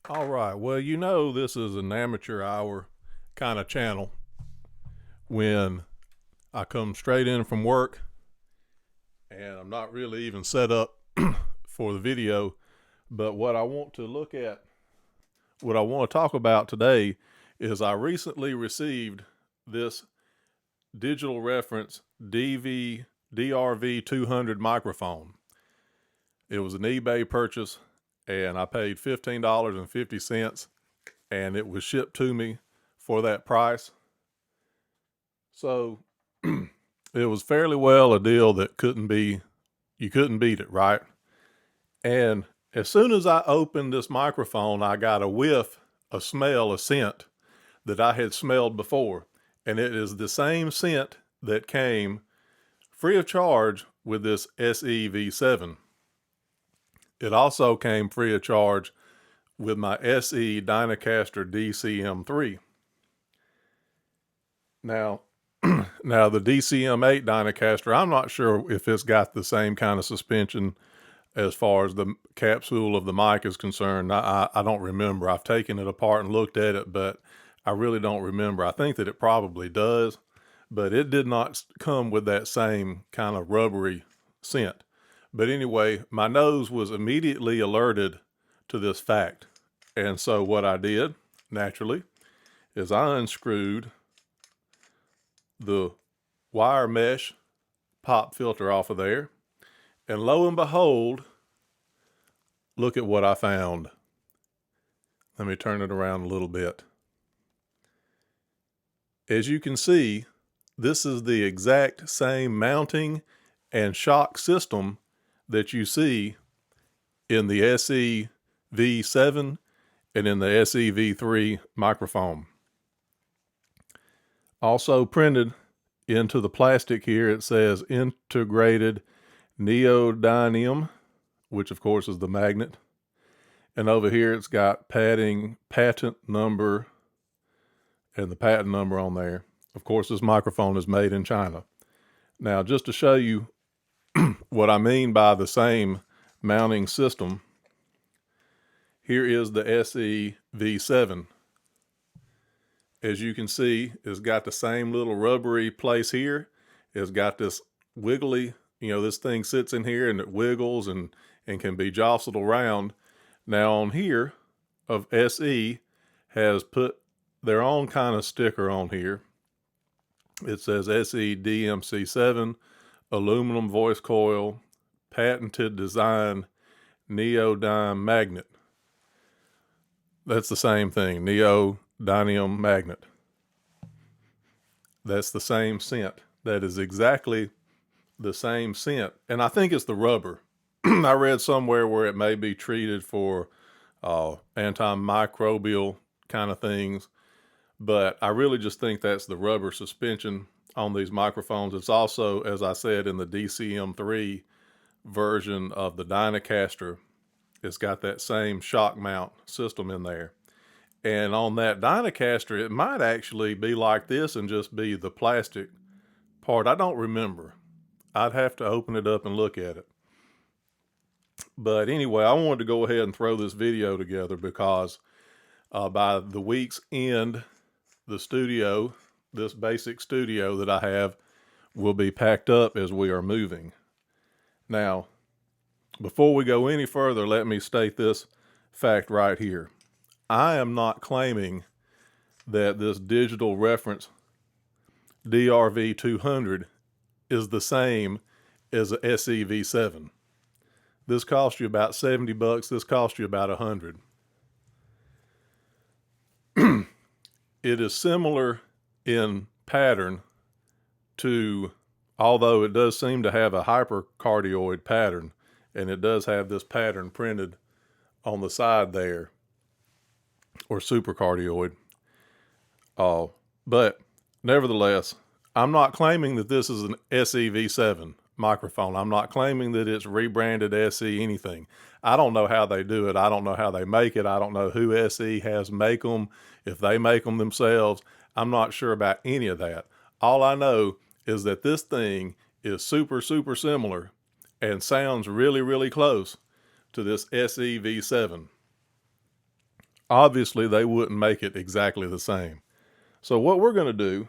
All right. Well, you know, this is an amateur hour kind of channel when I come straight in from work and I'm not really even set up for the video. But what I want to look at, what I want to talk about today is I recently received this digital reference DRV 200 microphone. It was an eBay purchase and I paid $15.50 and it was shipped to me for that price. So it was fairly well a deal that you couldn't beat it, right? And as soon as I opened this microphone, I got a whiff, a smell, a scent that I had smelled before. And it is the same scent that came free of charge with this SE-V7. It also came free of charge with my SE Dynacaster DCM3. Now the DCM8 Dynacaster, I'm not sure if it's got the same kind of suspension as far as the capsule of the mic is concerned. I don't remember. I've taken it apart and looked at it, but I really don't remember. I think that it probably does, but it did not come with that same kind of rubbery scent. But anyway, my nose was immediately alerted to this fact. And so what I did, naturally, is I unscrewed the wire mesh pop filter off of there. And lo and behold, look at what I found. Let me turn it around a little bit. As you can see, this is the exact same mounting and shock system that you see in the SE V7 and in the SE V3 microphone. Also printed into the plastic here, it says integrated neodymium, which of course is the magnet. And over here it's got patent number, and the patent number on there. Of course, this microphone is made in China. Now, just to show you what I mean by the same mounting system, here is the SE V7. As you can see, it's got the same little rubbery place here. It's got this wiggly, this thing sits in here and it wiggles and can be jostled around. Now on here of SE has put their own kind of sticker on here. It says SE DMC7, aluminum voice coil, patented design, neodymium magnet. That's the same thing, neodymium magnet. That's the same scent. That is exactly the same scent. And I think it's the rubber. I read somewhere where it may be treated for antimicrobial kind of things, but I really just think that's the rubber suspension on these microphones. It's also, as I said, in the DCM3 version of the Dynacaster. It's got that same shock mount system in there. And on that Dynacaster, it might actually be like this and just be the plastic part. I don't remember. I'd have to open it up and look at it. But anyway, I wanted to go ahead and throw this video together because by the week's end, the studio, this basic studio that I have, will be packed up as we are moving. Now, before we go any further, let me state this fact right here. I am not claiming that this digital reference DRV 200 is the same as a SE V7. This cost you about $70. This cost you about $100. It is similar in pattern to, although it does seem to have a hypercardioid pattern, and it does have this pattern printed on the side there, or supercardioid. But nevertheless, I'm not claiming that this is an SE V7 microphone. I'm not claiming that it's rebranded SE anything. I don't know how they do it. I don't know how they make it. I don't know who SE has make them, if they make them themselves. I'm not sure about any of that. All I know is that this thing is super, super similar and sounds really, really close to this SE V7. obviously they wouldn't make it exactly the same. So what we're going to do,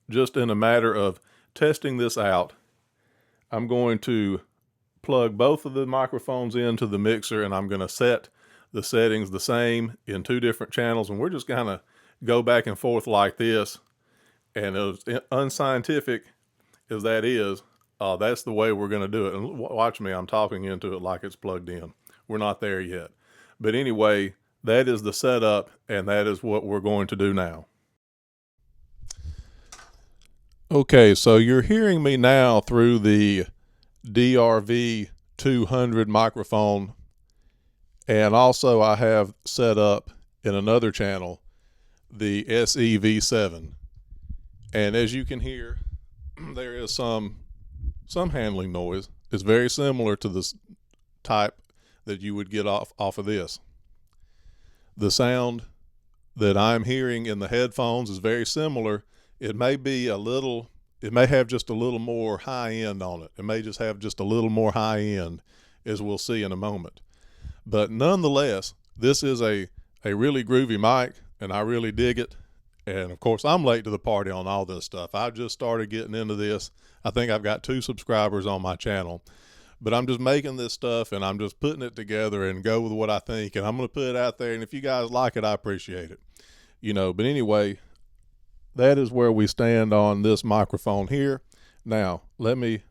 just in a matter of testing this out, I'm going to plug both of the microphones into the mixer, and I'm going to set the settings the same in two different channels, and we're just going to go back and forth like this. And as unscientific as that is, that's the way we're going to do it. And watch me, I'm talking into it like it's plugged in. We're not there yet. But anyway, that is the setup, and that is what we're going to do now. Okay, so you're hearing me now through the DRV 200 microphone, and also I have set up in another channel the SEV7. And as you can hear, there is some handling noise. It's very similar to this type that you would get off of this. The sound that I'm hearing in the headphones is very similar. It may have just a little more high end on it. It may just have just a little more high end, as we'll see in a moment. But nonetheless, this is a really groovy mic, and I really dig it. And of course, I'm late to the party on all this stuff. I just started getting into this. I think I've got 2 subscribers on my channel, but I'm just making this stuff and I'm just putting it together and go with what I think. And I'm going to put it out there. And if you guys like it, I appreciate it, but anyway, that is where we stand on this microphone here. Now, let me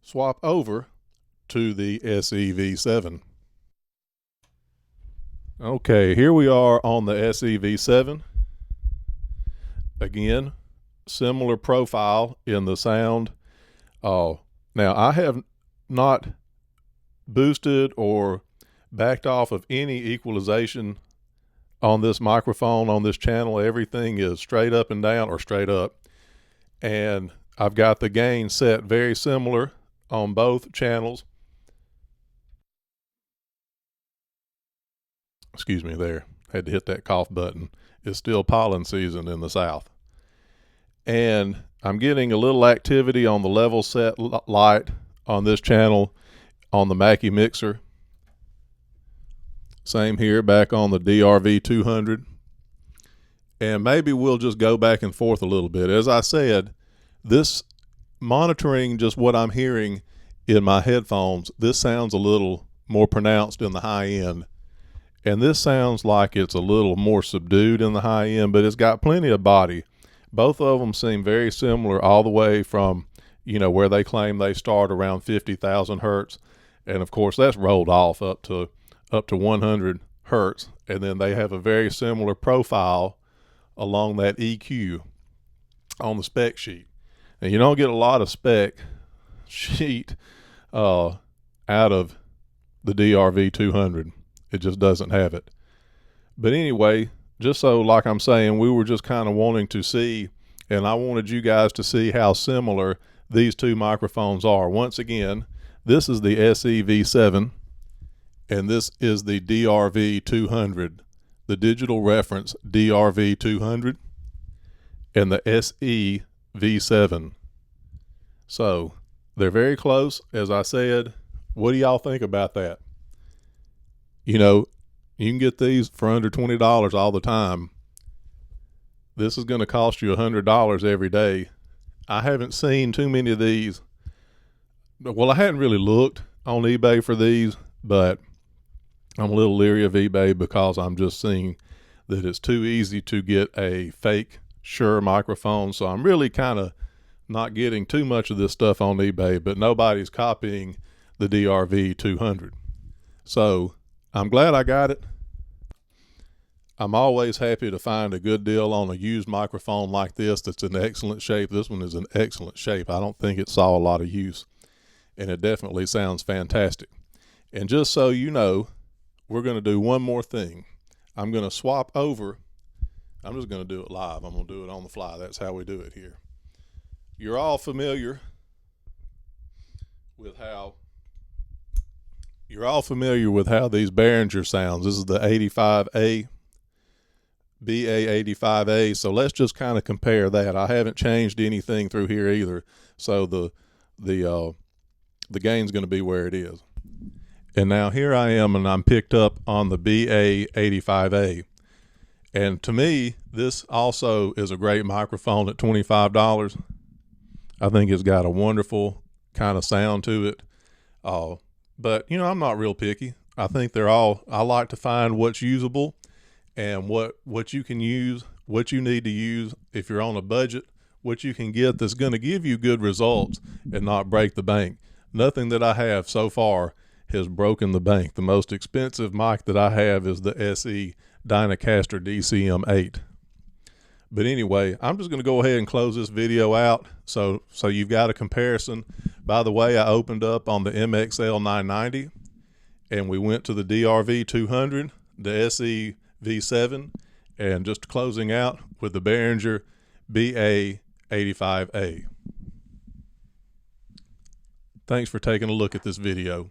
swap over to the SEV7. Okay, here we are on the SEV7. Again, similar profile in the sound. Now, I have not boosted or backed off of any equalization on this microphone, on this channel. Everything is straight up and down, or straight up. And I've got the gain set very similar on both channels. Excuse me there. Had to hit that cough button. It's still pollen season in the South. And I'm getting a little activity on the level set light on this channel on the Mackie mixer. Same here back on the DRV 200. And maybe we'll just go back and forth a little bit. As I said, this monitoring just what I'm hearing in my headphones, this sounds a little more pronounced in the high end. And this sounds like it's a little more subdued in the high end, but it's got plenty of body. Both of them seem very similar all the way from, where they claim they start around 50,000 hertz. And of course, that's rolled off up to 100 hertz. And then they have a very similar profile along that EQ on the spec sheet. And you don't get a lot of spec sheet out of the DRV 200. It just doesn't have it. But anyway, just so, like I'm saying, we were just kind of wanting to see, and I wanted you guys to see how similar these two microphones are. Once again, this is the SEV7, and this is the DRV 200, the digital reference DRV 200, and the SEV7. So they're very close, as I said. What do y'all think about that? You can get these for under $20 all the time. This is going to cost you $100 every day. I haven't seen too many of these. Well, I hadn't really looked on eBay for these, but I'm a little leery of eBay because I'm just seeing that it's too easy to get a fake Shure microphone. So I'm really kind of not getting too much of this stuff on eBay, but nobody's copying the DRV 200. So I'm glad I got it. I'm always happy to find a good deal on a used microphone like this that's in excellent shape. This one is in excellent shape. I don't think it saw a lot of use, and it definitely sounds fantastic. And just so you know, we're going to do one more thing. I'm going to swap over. I'm just going to do it live. I'm going to do it on the fly. That's how we do it here. You're all familiar with how these Behringer sounds. This is the 85A, BA85A. So let's just kind of compare that. I haven't changed anything through here either. So the gain's going to be where it is. And now here I am, and I'm picked up on the BA85A. And to me, this also is a great microphone at $25. I think it's got a wonderful kind of sound to it. But, you know, I'm not real picky. I think I like to find what's usable and what you can use, what you need to use if you're on a budget, what you can get that's going to give you good results and not break the bank. Nothing that I have so far has broken the bank. The most expensive mic that I have is the SE Dynacaster DCM8. But anyway, I'm just going to go ahead and close this video out so you've got a comparison. By the way, I opened up on the MXL 990 and we went to the DRV 200, the SE V7, and just closing out with the Behringer BA 85A. Thanks for taking a look at this video.